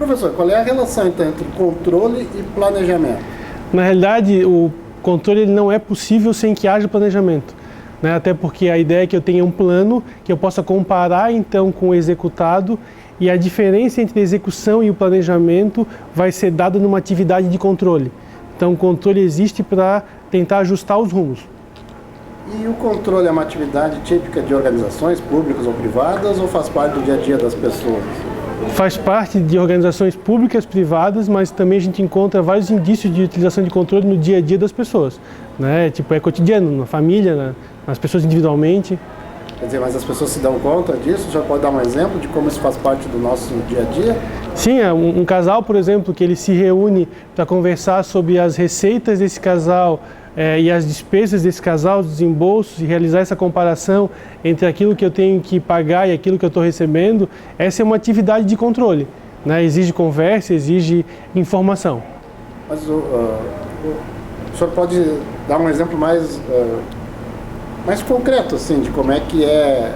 Professor, qual é a relação então entre controle e planejamento? Na realidade, o controle ele não é possível sem que haja planejamento, né? Até porque a ideia é que eu tenha um plano que eu possa comparar então com o executado, e a diferença entre a execução e o planejamento vai ser dada numa atividade de controle. Então o controle existe para tentar ajustar os rumos. E o controle é uma atividade típica de organizações públicas ou privadas ou faz parte do dia a dia das pessoas? Faz parte de organizações públicas, privadas, mas também a gente encontra vários indícios de utilização de controle no dia a dia das pessoas, né? Tipo, é cotidiano, na família, nas pessoas individualmente. Quer dizer, mas as pessoas se dão conta disso? Já pode dar um exemplo de como isso faz parte do nosso dia a dia? Sim, um casal, por exemplo, que ele se reúne para conversar sobre as receitas desse casal, e as despesas desse casal, os desembolsos, e realizar essa comparação entre aquilo que eu tenho que pagar e aquilo que eu estou recebendo, essa é uma atividade de controle, né? Exige conversa, exige informação. Mas o senhor pode dar um exemplo mais concreto, assim, de como é que é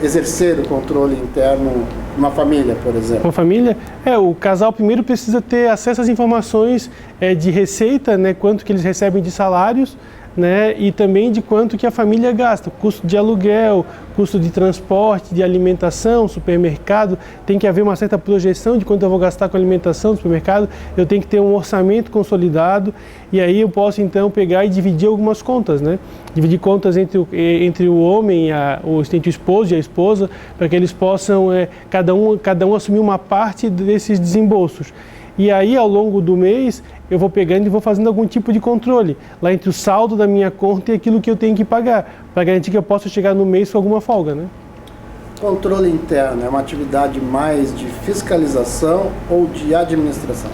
exercer o controle interno numa família, por exemplo? Uma família? O casal primeiro precisa ter acesso às informações de receita, né, quanto que eles recebem de salários, né, e também de quanto que a família gasta, custo de aluguel, custo de transporte, de alimentação, supermercado. Tem que haver uma certa projeção de quanto eu vou gastar com alimentação no supermercado. Eu tenho que ter um orçamento consolidado, e aí eu posso então pegar e dividir algumas contas, né? Dividir contas entre o homem, entre o esposo e a esposa, para que eles possam cada um assumir uma parte desses desembolsos. E aí, ao longo do mês, eu vou pegando e vou fazendo algum tipo de controle, lá entre o saldo da minha conta e aquilo que eu tenho que pagar, para garantir que eu possa chegar no mês com alguma folga, né? Controle interno é uma atividade mais de fiscalização ou de administração?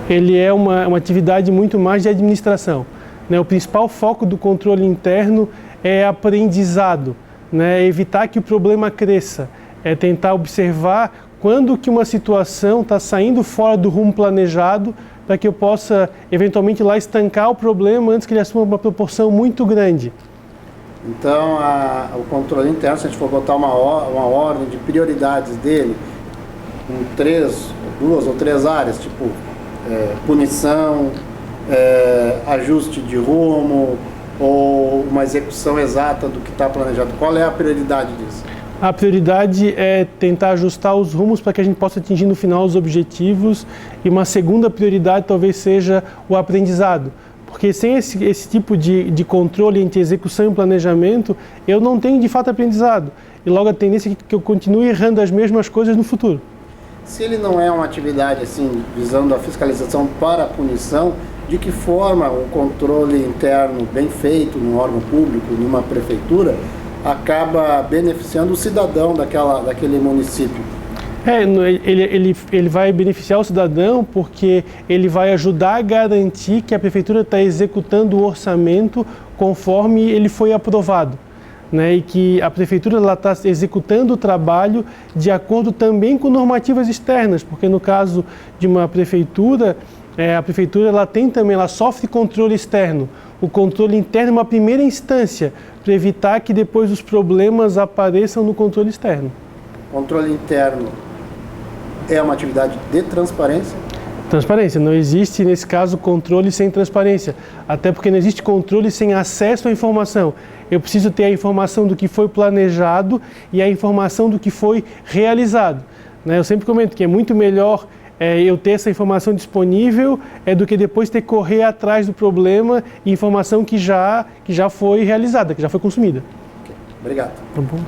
Ele é uma atividade muito mais de administração, né? O principal foco do controle interno é aprendizado, né? É evitar que o problema cresça, é tentar observar quando que uma situação está saindo fora do rumo planejado, para que eu possa eventualmente lá estancar o problema antes que ele assuma uma proporção muito grande. Então, o controle interno, se a gente for botar uma ordem de prioridades dele, em duas ou três áreas, tipo punição, ajuste de rumo ou uma execução exata do que está planejado, qual é a prioridade disso? A prioridade é tentar ajustar os rumos para que a gente possa atingir no final os objetivos, e uma segunda prioridade talvez seja o aprendizado, porque sem esse tipo de controle entre execução e planejamento, eu não tenho de fato aprendizado, e logo a tendência é que eu continue errando as mesmas coisas no futuro. Se ele não é uma atividade assim, visando a fiscalização para a punição, de que forma o controle interno bem feito num órgão público, numa prefeitura, acaba beneficiando o cidadão daquele município? Ele vai beneficiar o cidadão porque ele vai ajudar a garantir que a prefeitura está executando o orçamento conforme ele foi aprovado, né? E que a prefeitura está executando o trabalho de acordo também com normativas externas, porque no caso de uma prefeitura, a prefeitura ela sofre controle externo. O controle interno é uma primeira instância para evitar que depois os problemas apareçam no controle externo. Controle interno é uma atividade de transparência? Transparência. Não existe, nesse caso, controle sem transparência. Até porque não existe controle sem acesso à informação. Eu preciso ter a informação do que foi planejado e a informação do que foi realizado, né? Eu sempre comento que é muito melhor eu ter essa informação disponível do que depois ter que correr atrás do problema e informação que já foi realizada, que já foi consumida. Okay. Obrigado. Tá bom.